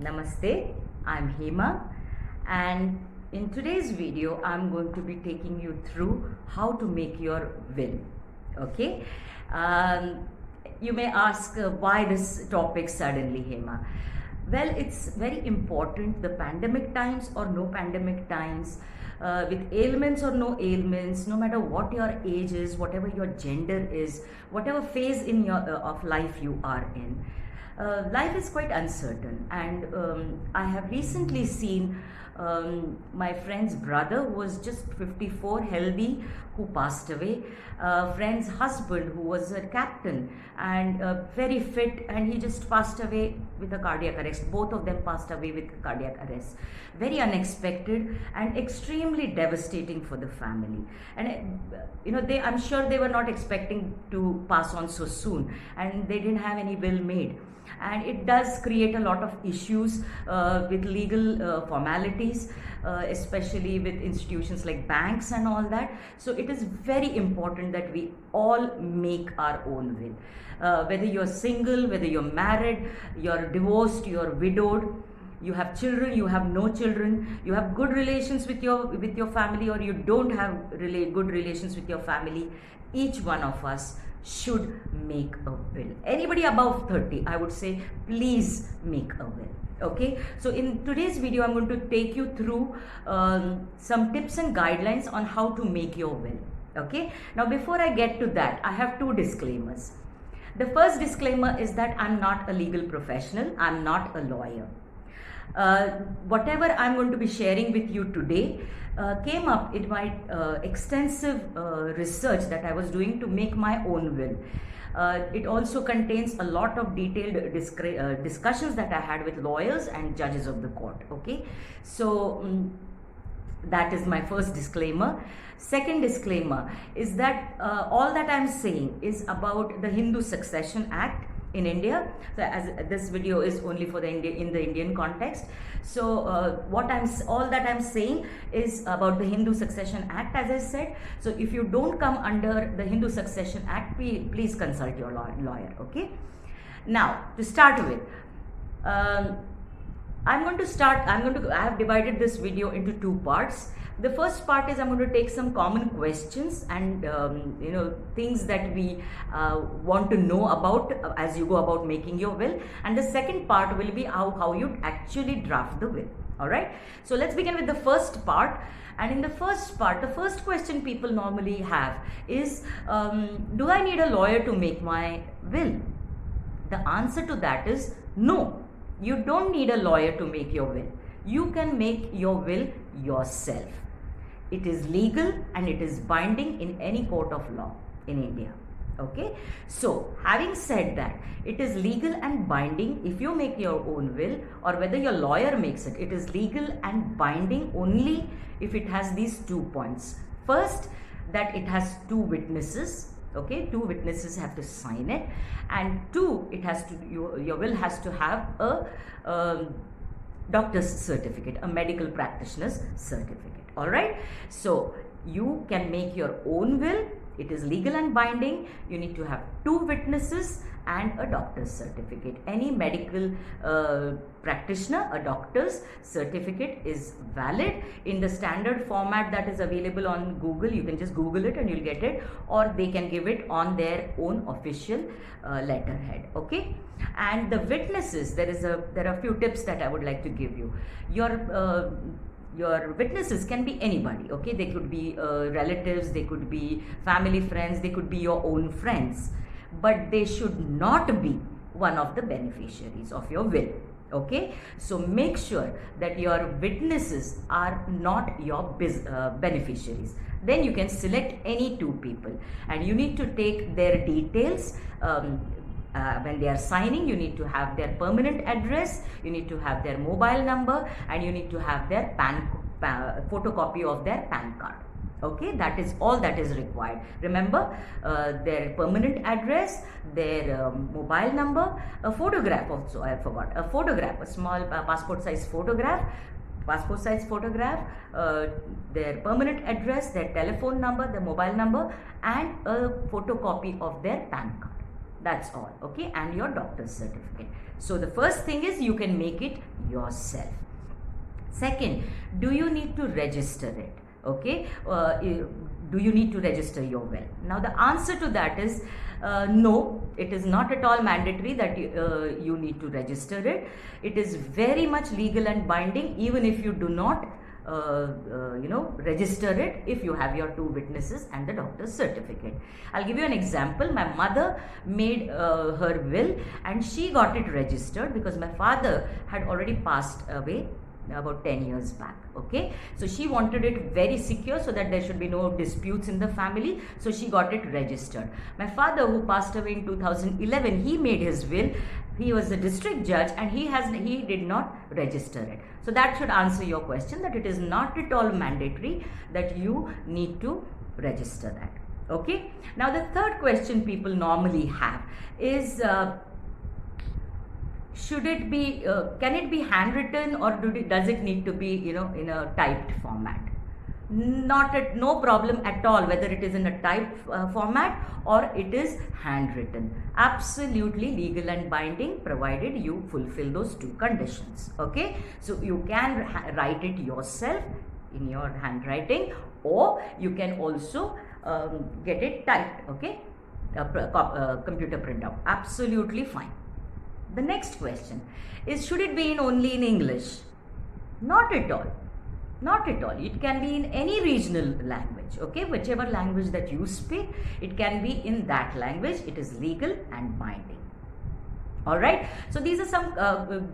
Namaste, I'm Hema, and in today's video I'm going to be taking you through how to make your will. Okay, you may ask why this topic suddenly, Hema. Well, it's very important, the pandemic times or no pandemic times, with ailments or no ailments, no matter what your age is, whatever your gender is, whatever phase in your of life you are in. Life is quite uncertain, and I have recently seen my friend's brother, who was just 54, healthy, who passed away. Friend's husband, who was a captain and very fit, and he just passed away with a cardiac arrest. Both of them passed away with cardiac arrest. Very unexpected and extremely devastating for the family. And I'm sure they were not expecting to pass on so soon, and they didn't have any will made. And it does create a lot of issues with legal formalities, especially with institutions like banks and all that. So it is very important that we all make our own will. Whether you're single, whether you're married, you're divorced, you're widowed, you have children, you have no children, you have good relations with your family, or you don't have good relations with your family, each one of us should make a will. Anybody above 30, I would say, please make a will. Okay, so in today's video I'm going to take you through some tips and guidelines on how to make your will. Okay, now before I get to that, I have two disclaimers. The first disclaimer is that I'm not a legal professional, I'm not a lawyer. Whatever I'm going to be sharing with you today came up in my extensive research that I was doing to make my own will. It also contains a lot of detailed discussions that I had with lawyers and judges of the court. Okay, so that is my first disclaimer. Second disclaimer is that all that I'm saying is about the Hindu Succession Act in India. So as this video is only for the Indian context, so all that I'm saying is about the Hindu Succession Act, as I said. So if you don't come under the Hindu Succession Act, please consult your lawyer. Okay, now to start with, I have divided this video into two parts. The first part is I'm going to take some common questions and things that we want to know about as you go about making your will, and the second part will be how you actually draft the will. All right, so let's begin with the first part. And in the first part, the first question people normally have is, do I need a lawyer to make my will? The answer to that is no. You don't need a lawyer to make your will. You can make your will yourself. It is legal and it is binding in any court of law in India. Okay, so having said that, it is legal and binding if you make your own will, or whether your lawyer makes it. It is legal and binding only if it has these 2 points. First, that it has 2 witnesses. Okay, 2 witnesses have to sign it, and 2, it has to your will has to have a doctor's certificate, a medical practitioner's certificate. All right, so you can make your own will. It is legal and binding. You need to have 2 witnesses and a doctor's certificate. Any medical practitioner, a doctor's certificate is valid in the standard format that is available on Google. You can just Google it and you'll get it, or they can give it on their own official letterhead. Okay, and the witnesses, there are a few tips that I would like to give you. Your witnesses can be anybody. Okay, they could be relatives, they could be family friends, they could be your own friends, but they should not be one of the beneficiaries of your will. Okay, so make sure that your witnesses are not your beneficiaries. Then you can select any 2 people, and you need to take their details. When they are signing, you need to have their permanent address, you need to have their mobile number, and you need to have their photocopy of their PAN card. Okay, that is all that is required. Remember, their permanent address, their mobile number, a photograph also, I forgot, a photograph, a small passport size photograph, their permanent address, their telephone number, their mobile number, and a photocopy of their PAN card. That's all. Okay, and your doctor's certificate. So the first thing is you can make it yourself. Second, do you need to register it? Okay, do you need to register your will? Now the answer to that is no, it is not at all mandatory that you need to register it. It is very much legal and binding even if you do not register it, if you have your 2 witnesses and the doctor's certificate. I'll give you an example. My mother made her will and she got it registered because my father had already passed away about 10 years back. Okay, so she wanted it very secure so that there should be no disputes in the family, so she got it registered. My father, who passed away in 2011, he made his will. He was a district judge and he did not register it. So that should answer your question, that it is not at all mandatory that you need to register that. Okay, now the third question people normally have is should it be can it be handwritten, or does it need to be in a typed format? No problem at all whether it is in a typed format or it is handwritten. Absolutely legal and binding provided you fulfill those 2 conditions. Okay, so you can write it yourself in your handwriting, or you can also get it typed. Okay, computer printout. Absolutely fine. The next question is, should it be only in English? Not at all. Not at all. It can be in any regional language. Okay, whichever language that you speak, it can be in that language. It is legal and binding. Alright, so these are some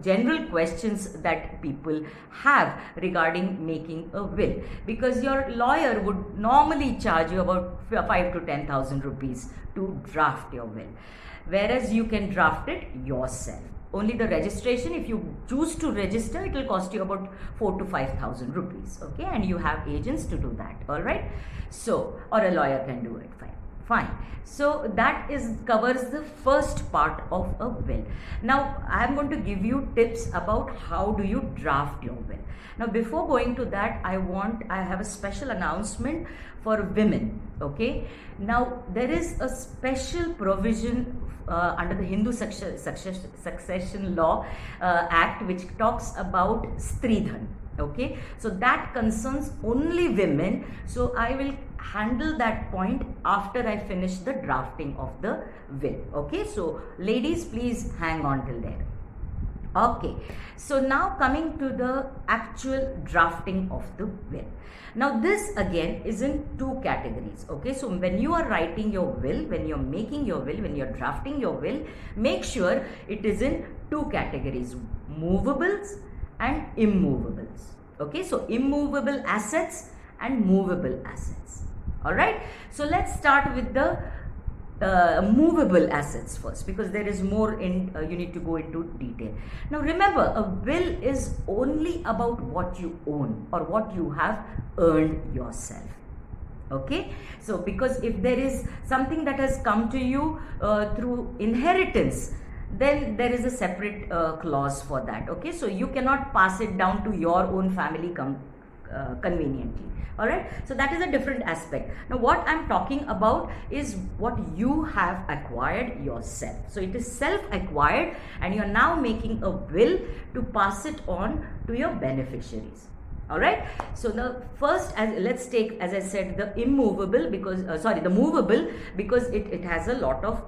general questions that people have regarding making a will, because your lawyer would normally charge you about 5 to 10,000 rupees to draft your will, whereas you can draft it yourself. Only the registration, if you choose to register, it will cost you about 4 to 5,000 rupees. Okay, and you have agents to do that. Alright, so, or a lawyer can do it. Fine. So that covers the first part of a will. Now I am going to give you tips about how do you draft your will. Now before going to that, I have a special announcement for women. Okay. Now there is a special provision under the Hindu Succession Law Act, which talks about Stridhan. Okay, so that concerns only women. So I will handle that point after I finish the drafting of the will. Okay, so ladies, please hang on till there. Okay, so now coming to the actual drafting of the will. Now this again is in 2 categories. Okay, so when you are writing your will, when you're making your will, when you're drafting your will, make sure it is in 2 categories: movables and immovables. Okay, so immovable assets and movable assets. All right, so let's start with the movable assets first, because there is more in you need to go into detail. Now remember, a will is only about what you own or what you have earned yourself. Okay, so because if there is something that has come to you through inheritance, then there is a separate clause for that. Okay, so you cannot pass it down to your own family conveniently. All right, so that is a different aspect. Now what I'm talking about is what you have acquired yourself. So it is self-acquired and you're now making a will to pass it on to your beneficiaries. All right, so the first, let's take, as I said, the immovable, because the movable, because it has a lot of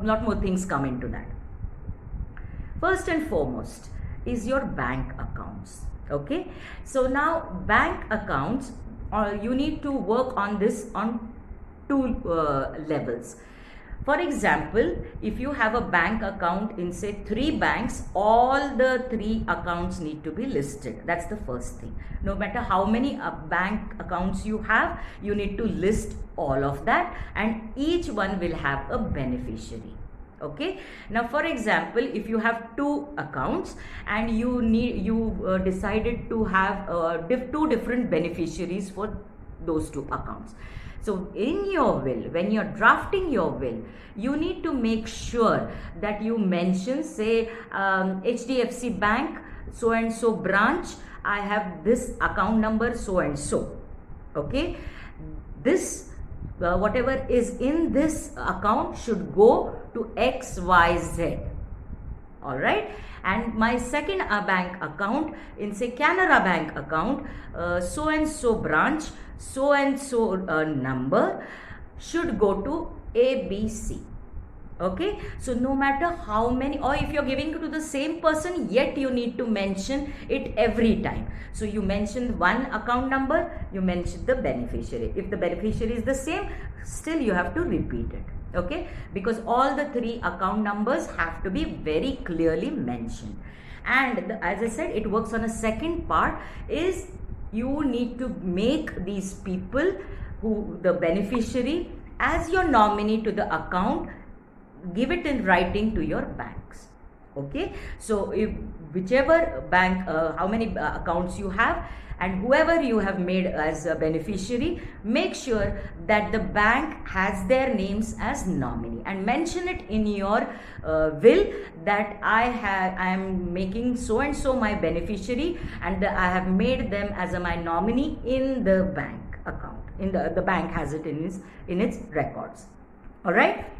lot more things come into that. First and foremost is your bank accounts. Okay, so now bank accounts, you need to work on this on 2 levels. For example, if you have a bank account in say 3 banks, all the 3 accounts need to be listed. That's the first thing. No matter how many bank accounts you have, you need to list all of that, and each one will have a beneficiary. Okay, now for example, if you have 2 accounts and you decided to have 2 different beneficiaries for those 2 accounts. So in your will, when you're drafting your will, you need to make sure that you mention, say, HDFC Bank, so and so branch, I have this account number, so and so. Okay, this whatever is in this account should go to XYZ. All right. And my second bank account, in say Canara Bank account, so and so branch, so and so number should go to ABC. Okay, so no matter how many, or if you're giving to the same person, yet you need to mention it every time. So you mention one account number, you mention the beneficiary. If the beneficiary is the same, still you have to repeat it. Okay, because all the three account numbers have to be very clearly mentioned. And as I said, it works on a second part, is you need to make these people who the beneficiary as your nominee to the account, give it in writing to your banks. Okay, so if whichever bank, how many accounts you have, and whoever you have made as a beneficiary, make sure that the bank has their names as nominee, and mention it in your will that I am making so and so my beneficiary, and I have made them as my nominee in the bank account. In the bank has it in its records. All right.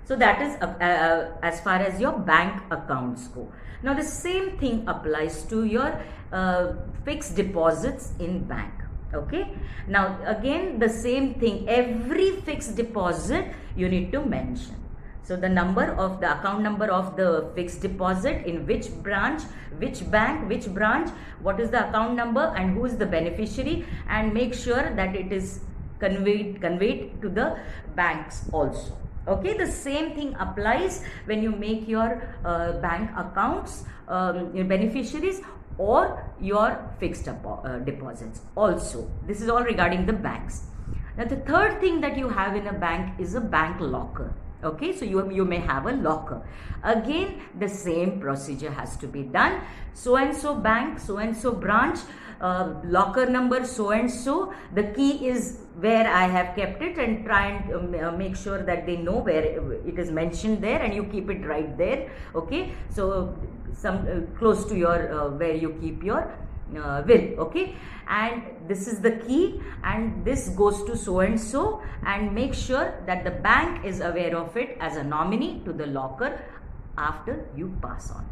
So that is as far as your bank accounts go. Now the same thing applies to your fixed deposits in bank. Okay. Now again the same thing, every fixed deposit you need to mention. So the number of the account number of the fixed deposit, in which branch, which bank, which branch, what is the account number, and who is the beneficiary, and make sure that it is conveyed to the banks also. Okay, the same thing applies when you make your bank accounts, your beneficiaries, or your fixed deposits also. This is all regarding the banks. Now the third thing that you have in a bank is a bank locker. Okay, so you may have a locker. Again, the same procedure has to be done. So and so bank, so and so branch, locker number so and so. The key is where I have kept it, and try and make sure that they know where it is mentioned there, and you keep it right there. Okay, so some close to your where you keep your will. Okay, and this is the key, and this goes to so and so, and make sure that the bank is aware of it as a nominee to the locker after you pass on.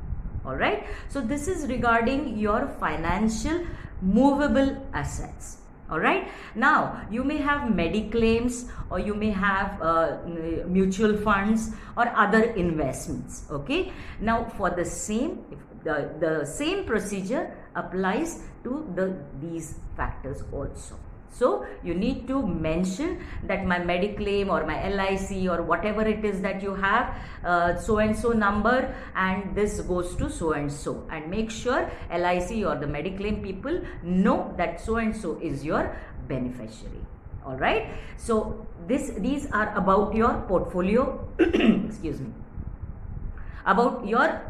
All right, so this is regarding your financial movable assets. All right, now you may have mediclaims, or you may have mutual funds or other investments. Okay, now for the same the same procedure applies to these factors also. So you need to mention that my mediclaim or my LIC or whatever it is that you have, so and so number, and this goes to so and so, and make sure LIC or the mediclaim people know that so and so is your beneficiary. All right, so these are about your portfolio excuse me, about your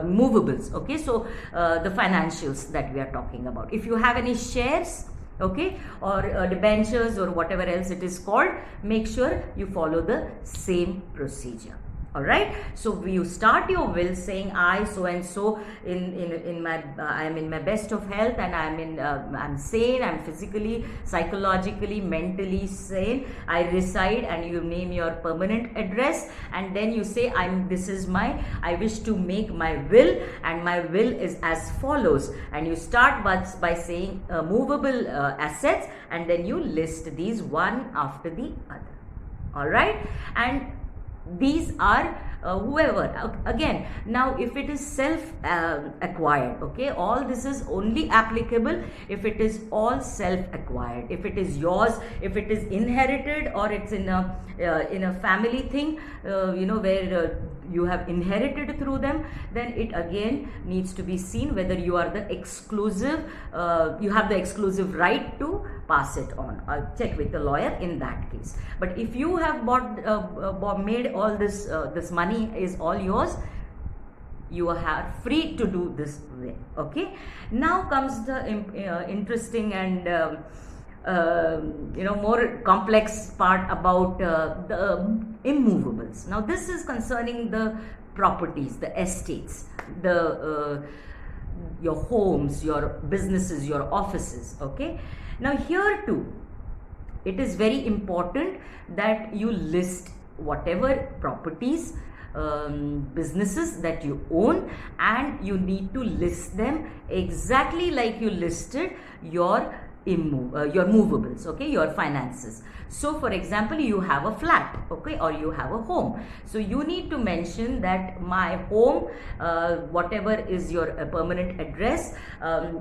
movables. Okay, so the financials that we are talking about. If you have any shares, okay, or debentures or whatever else it is called, make sure you follow the same procedure. All right, so you start your will saying I so and so in my I am in my best of health, and I'm sane, I'm physically, psychologically, mentally sane, I reside, and you name your permanent address, and then you say I wish to make my will, and my will is as follows, and you start by saying movable assets, and then you list these one after the other. All right, and these are whoever, again, now if it is self acquired, okay, all this is only applicable if it is all self acquired. If it is yours, if it is inherited, or it's in a family thing, where you have inherited through them, then it again needs to be seen whether you are the exclusive, you have the exclusive right to pass it on. Check with the lawyer in that case. But if you have made all this money is all yours, you are free to do this way. Okay, now comes the interesting and more complex part about the immovables. Now this is concerning the properties, the estates, your homes, your businesses, your offices. Okay, now here too it is very important that you list whatever properties, businesses that you own, and you need to list them exactly like you listed your your movables, okay, your finances. So for example, you have a flat, okay, or you have a home, so you need to mention that my home, whatever is your permanent address,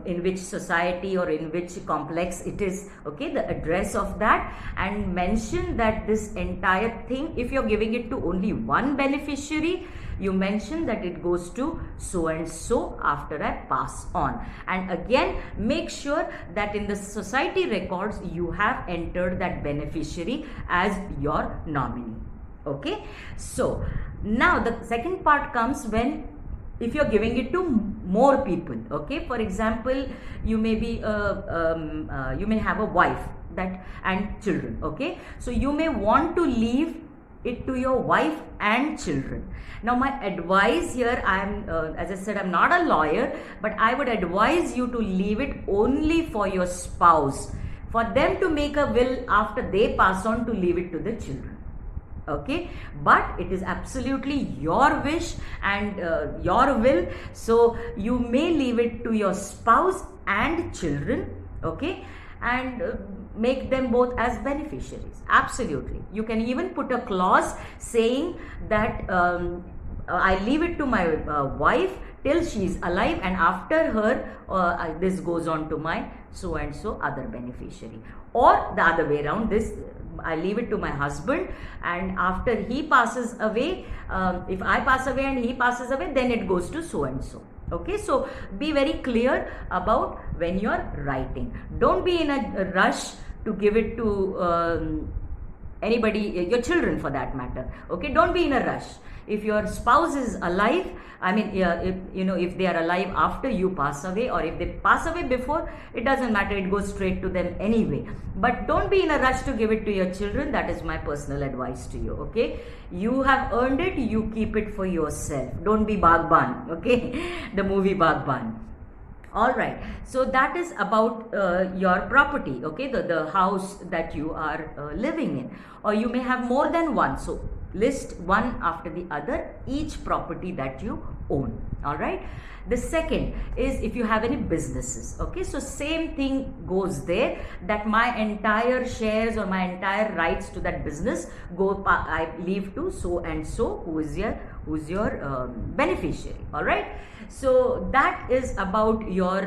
in which society or in which complex it is, okay, the address of that, and mention that this entire thing, if you're giving it to only one beneficiary, you mention that it goes to so and so after I pass on. And again, make sure that in the society records you have entered that beneficiary as your nominee. Okay, so now the second part comes when if you're giving it to more people. Okay, for example, you may be you may have a wife that and children. Okay, so you may want to leave it to your wife and children. Now my advice here, I am as I said, I'm not a lawyer, but I would advise you to leave it only for your spouse, for them to make a will after they pass on, to leave it to the children. Okay, but it is absolutely your wish and your will, so you may leave it to your spouse and children. Okay, and make them both as beneficiaries. Absolutely, you can even put a clause saying that I leave it to my wife till she is alive, and after her this goes on to my so and so other beneficiary, or the other way around, this I leave it to my husband, and after he passes away, if I pass away and he passes away, then it goes to so and so. Okay, so be very clear about when you are writing. Don't be in a rush to give it to anybody, your children for that matter. Okay, don't be in a rush. If your spouse is alive, I mean, if you know, if they are alive after you pass away, or if they pass away before, it doesn't matter, it goes straight to them anyway. But don't be in a rush to give it to your children. That is my personal advice to you. Okay, you have earned it, you keep it for yourself. Don't be Bagban. Okay, the movie Bagban. All right, so that is about your property. Okay, the house that you are living in, or you may have more than one, so list one after the other each property that you own. All right, the second is if you have any businesses. Okay, so same thing goes there, that my entire shares or my entire rights to that business go, I leave to so and so, who is your beneficiary. All right, so that is about your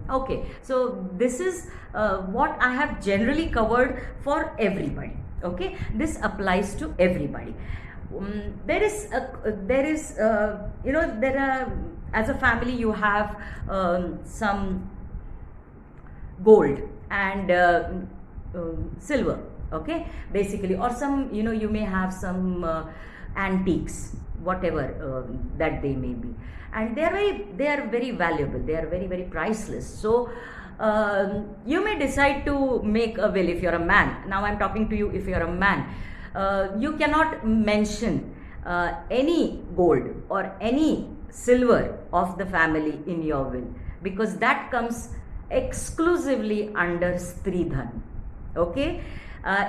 okay, so this is what I have generally covered for everybody. Okay, this applies to everybody. There is you know, there are, as a family you have some gold and silver, okay, basically, or some, you know, you may have some antiques, whatever that they may be, and they are very valuable, they are very, very priceless. So you may decide to make a will if you're a man. Now I'm talking to you if you're a man. You cannot mention any gold or any silver of the family in your will, because that comes exclusively under Stridhan. Okay,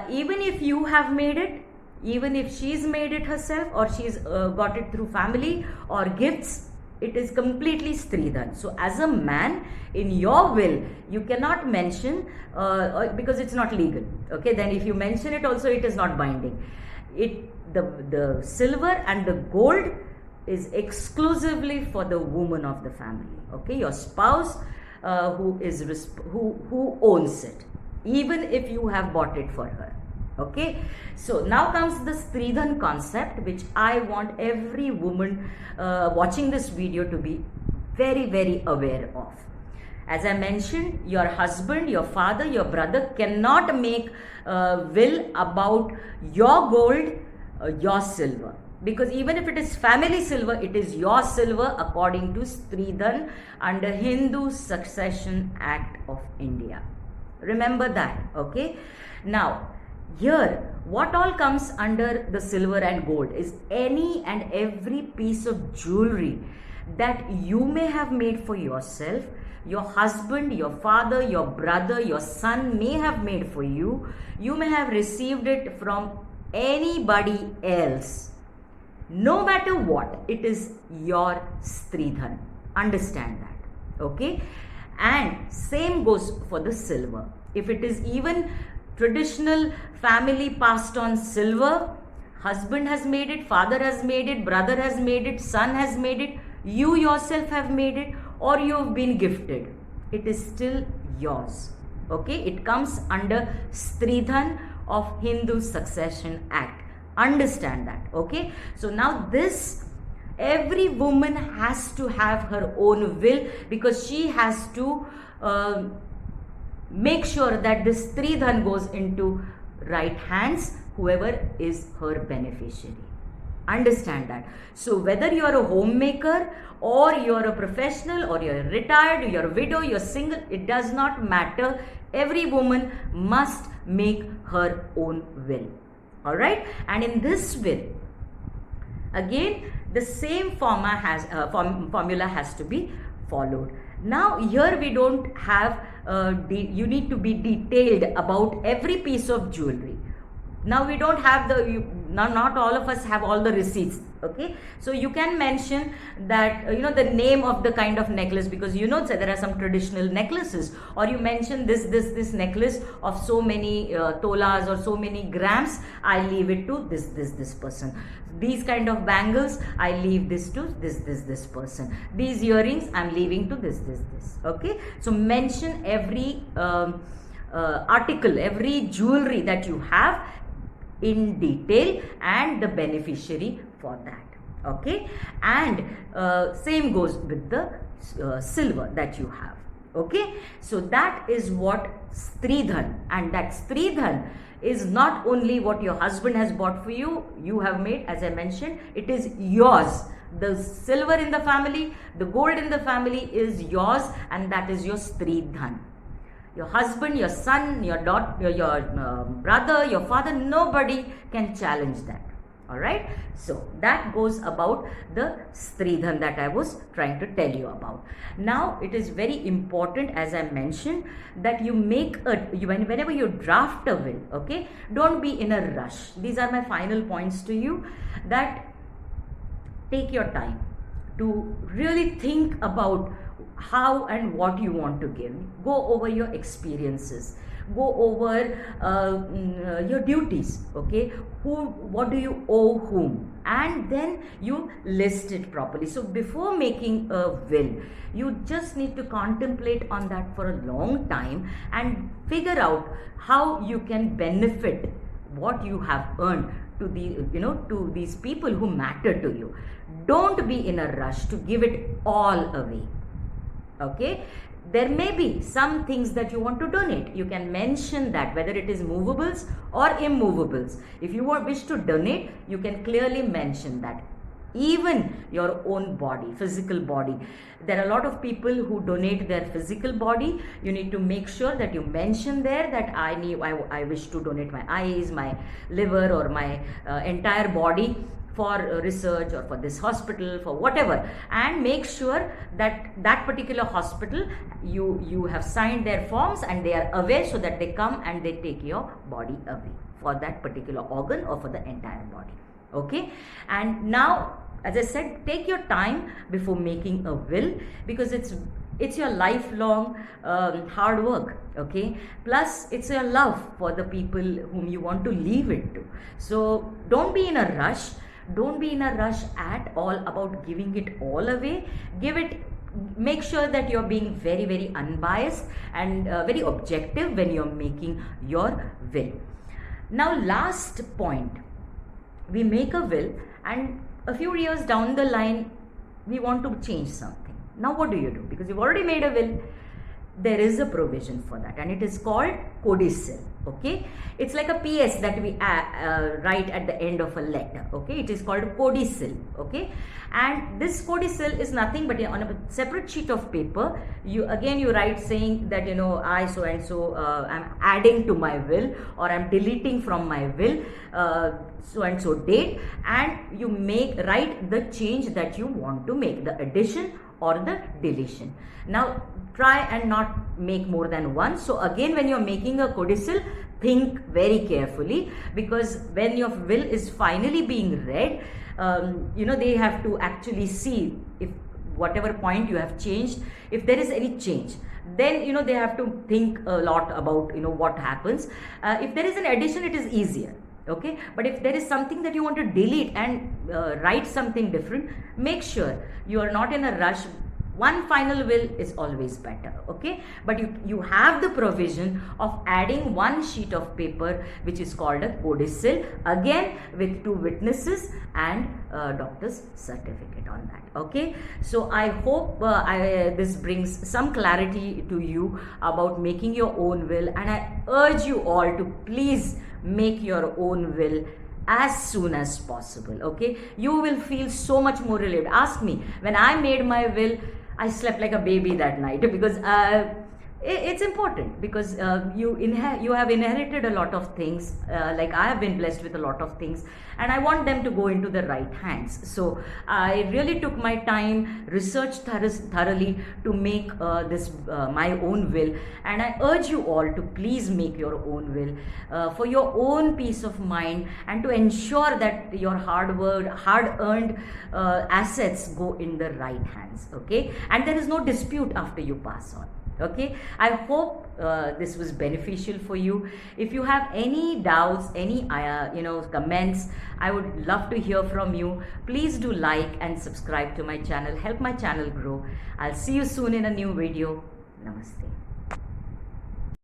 even if you have made it, even if she's made it herself, or she's got it through family or gifts, it is completely Stridhan. So as a man, in your will, you cannot mention because it's not legal. Okay, then if you mention it also, it is not binding. The silver and the gold is exclusively for the woman of the family. Okay, your spouse who owns it, even if you have bought it for her. Okay, so now comes the Stridhan concept, which I want every woman watching this video to be very, very aware of. As I mentioned, your husband, your father, your brother cannot make will about your gold, your silver, because even if it is family silver, it is your silver according to Stridhan under Hindu Succession Act of India. Remember that. Okay, now here, what all comes under the silver and gold is any and every piece of jewelry that you may have made for yourself, your husband, your father, your brother, your son may have made for you. You may have received it from anybody else. No matter what, it is your Stridhan. Understand that. Okay? And same goes for the silver. If it is even traditional family passed on silver, husband has made it, father has made it, brother has made it, son has made it, you yourself have made it, or you have been gifted, it is still yours. Okay? It comes under Stridhan of Hindu Succession Act. Understand that. Okay? So now this, every woman has to have her own will, because she has to make sure that this Stridhan goes into right hands, whoever is her beneficiary. Understand that. So whether you are a homemaker or you are a professional or you are retired, you are a widow, you are single, it does not matter. Every woman must make her own will. Alright? And in this will, again, the same formula has to be followed. Now here we don't have, you need to be detailed about every piece of jewelry. Now we don't have not all of us have all the receipts. Okay, so you can mention that the name of the kind of necklace, because so there are some traditional necklaces, or you mention this necklace of so many tolas or so many grams, I leave it to this person. These kind of bangles, I leave this to this person. These earrings, I'm leaving to this. Okay, so mention every article, every jewelry that you have in detail and the beneficiary for that. Okay, and same goes with the silver that you have. Okay, so that is what Stridhan, and that Stridhan is not only what your husband has bought for you, you have made, as I mentioned, it is yours. The silver in the family, the gold in the family is yours, and that is your Stridhan. Your husband, your son, your daughter, your brother, your father, nobody can challenge that. Alright, so that goes about the Stridhan that I was trying to tell you about. Now it is very important, as I mentioned, that you make whenever you draft a will, okay, don't be in a rush. These are my final points to you, that take your time to really think about how and what you want to give. Go over your experiences, go over your duties, okay, what do you owe whom, and then you list it properly. So before making a will, you just need to contemplate on that for a long time and figure out how you can benefit what you have earned to to these people who matter to you. Don't be in a rush to give it all away. Okay, there may be some things that you want to donate. You can mention that, whether it is movables or immovables. If you wish to donate, you can clearly mention that. Even your own body, physical body. There are a lot of people who donate their physical body. You need to make sure that you mention there that I wish to donate my eyes, my liver, or my entire body for research or for this hospital, for whatever, and make sure that that particular hospital, you have signed their forms and they are aware, so that they come and they take your body away for that particular organ or for the entire body. Okay, and now, as I said, take your time before making a will, because it's your lifelong hard work. Okay, plus it's your love for the people whom you want to leave it to. So don't be in a rush. Don't be in a rush at all about giving it all away. Make sure that you're being very, very unbiased and very objective when you're making your will. Now, last point, we make a will and a few years down the line, we want to change something. Now, what do you do? Because you've already made a will, there is a provision for that, and it is called codicil. Okay, it's like a PS that we write at the end of a letter. Okay, it is called codicil. Okay, and this codicil is nothing but on a separate sheet of paper. You write saying that, you know, I so and so I'm adding to my will, or I'm deleting from my will so and so date, and you write the change that you want to make, the addition or the deletion. Now try and not make more than one. So again, when you're making a codicil, think very carefully, because when your will is finally being read, you know, they have to actually see if whatever point you have changed, if there is any change, then, you know, they have to think a lot about, you know, what happens. If there is an addition, it is easier. Okay, but if there is something that you want to delete and write something different, make sure you are not in a rush. One final will is always better. Okay, but you have the provision of adding one sheet of paper which is called a codicil, again with 2 witnesses and doctor's certificate on that. Okay, so I hope this brings some clarity to you about making your own will, and I urge you all to please make your own will as soon as possible. Okay, you will feel so much more relieved. Ask me, when I made my will, I slept like a baby that night, because it's important, because you have inherited a lot of things, like I have been blessed with a lot of things, and I want them to go into the right hands. So I really took my time, researched thoroughly to make this my own will, and I urge you all to please make your own will for your own peace of mind, and to ensure that your hard-earned assets go in the right hands. Okay, and there is no dispute after you pass on. Okay, I hope this was beneficial for you. If you have any doubts, any comments, I would love to hear from you. Please do like and subscribe to my channel. Help my channel grow. I'll see you soon in a new video. Namaste.